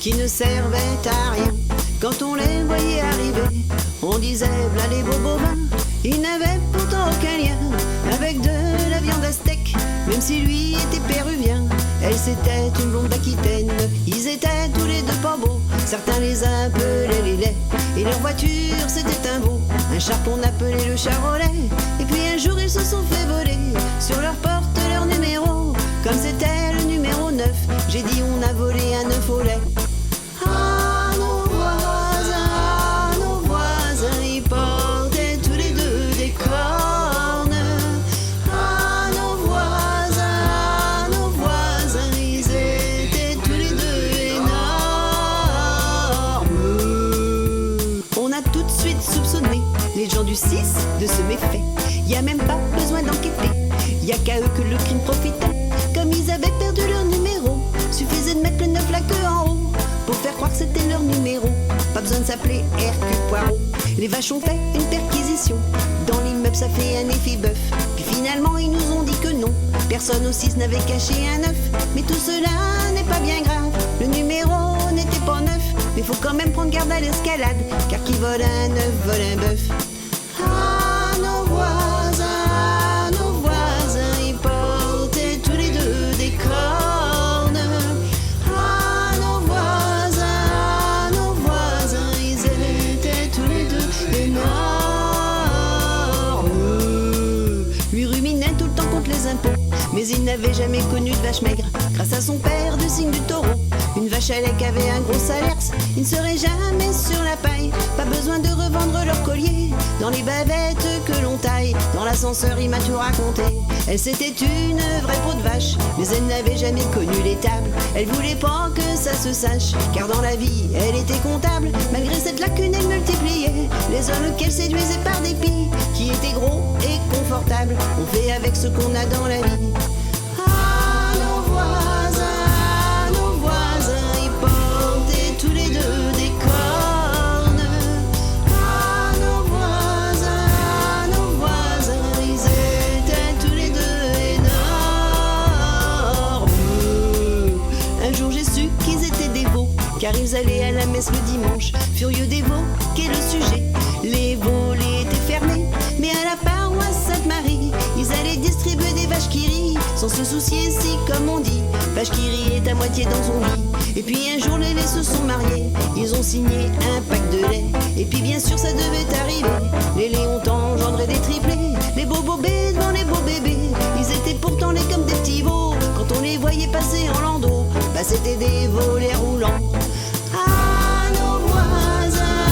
qui ne servaient à rien. Quand on les voyait arriver, on disait v'là les beaux bovins. Ils n'avaient pourtant aucun lien avec de la viande aztèque, même si lui était péruvien. Elle c'était une blonde d'Aquitaine. Ils étaient tous les deux pas beaux, certains les appelaient les laits. Et leur voiture c'était un veau, un char qu'on appelait le Charolais. Et puis un jour ils se sont fait voler sur leur porte leur numéro. Comme c'était le numéro 9, j'ai dit on a volé un œuf au lait. Ah nos voisins, ils portaient tous les deux des cornes. Ah nos voisins, ils étaient tous les deux énormes. On a tout de suite soupçonné les gens du 6 de ce méfait. Y a même pas besoin d'enquêter, y a qu'à eux que le crime profitait. Comme ils avaient perdu leur numéro, suffisait de mettre le 9 la queue en haut pour faire croire que c'était leur numéro. Pas besoin de s'appeler Hercule Poirot. Les vaches ont fait une perquisition, dans l'immeuble ça fait un effet bœuf. Puis finalement ils nous ont dit que non, personne au 6 n'avait caché un 9. Mais tout cela n'est pas bien grave, le numéro n'était pas 9. Mais faut quand même prendre garde à l'escalade, car qui vole un 9 vole un bœuf. Ah nos voisins, ils portaient tous les deux des cornes. Ah nos voisins, ils étaient tous les deux énormes. Lui ruminait tout le temps contre les impôts, mais il n'avait jamais connu de vache maigre. Grâce à son père du signe du taureau, une vache à lait qui avait un gros salaire, il ne serait jamais sur la paille. Pas besoin de revendre leur collier dans les bavettes que l'on taille. Dans l'ascenseur il m'a tout raconté. Elle c'était une vraie peau de vache, mais elle n'avait jamais connu l'étable. Elle voulait pas que ça se sache, car dans la vie elle était comptable. Malgré cette lacune elle multipliait les hommes qu'elle séduisait par dépit, qui étaient gros et confortables. On fait avec ce qu'on a dans la vie. Ah nos voisins, ils portaient tous les deux des cornes. Ah nos voisins, ils étaient tous les deux énormes. Un jour j'ai su qu'ils étaient des veaux, car ils allaient à la messe le dimanche. Furieux des veaux, qu'est le sujet? Les volets étaient fermés, mais à la paroisse Sainte-Marie, ils allaient distribuer des vaches qui rient, sans se soucier si, comme on dit, vache qui rit est à moitié dans son lit. Et puis un jour les laits se sont mariés, ils ont signé un pacte de lait. Et puis bien sûr ça devait arriver, les laits ont engendré des triplés. Les beaux bobés devant les beaux bébés, ils étaient pourtant laits comme des petits veaux. Quand on les voyait passer en landau, bah c'était des volets roulants. Ah nos voisins,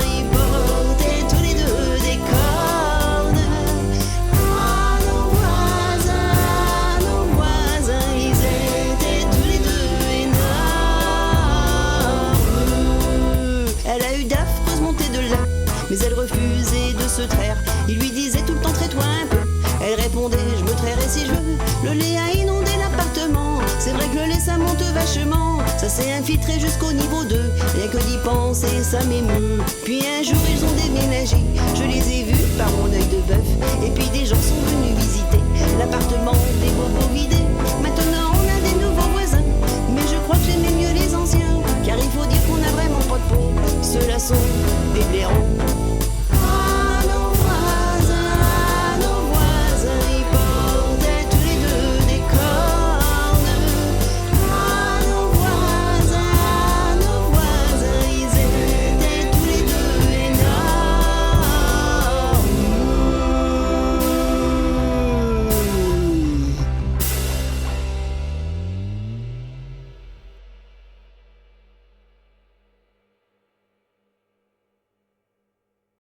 ils portaient tous les deux des cornes. Ah nos voisins, ils étaient tous les deux énormes. Elle a eu d'affreuses montées de lait, mais elle refusait de se traire. Il lui disait tout le temps traite-toi un peu. Elle répondait je me trairai si je veux. Le lait a inondé l'appartement, c'est vrai que le lait ça monte vachement. Ça s'est infiltré jusqu'au niveau 2, rien que d'y penser ça m'émeut. Puis un jour ils ont déménagé, je les ai vus par mon œil de bœuf. Et puis des gens sont venus visiter l'appartement des bobos vidé. Maintenant on a des nouveaux voisins, mais je crois que j'aimais mieux les anciens, car il faut dire qu'on a vraiment pas de peau. Ceux-là sont